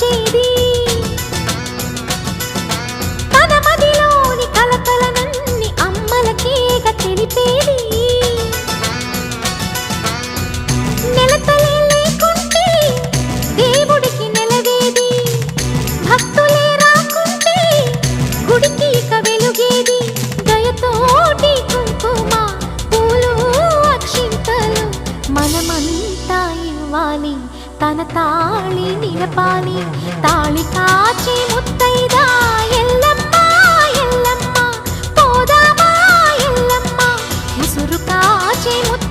వచ్చేది తన మదిలోని కలకలనన్ని అమ్మలకేగ తెలిపేది నెలతలే లేకుంటే దేవుడికి నెలవేది భక్తులే రాకుంటే గుడికి ఇక వెలుగేది దయతోటి కుంకుమ పూలు అక్షింతలు మనమంతా ఇవ్వాలి తన తాళి నిలపాలి తాళి కాచి ముత్తైదా ఎల్లమ్మ ఎల్లమ్మ పోదామా ఎల్లమ్మ ముసురు కాచి ముత్తైదా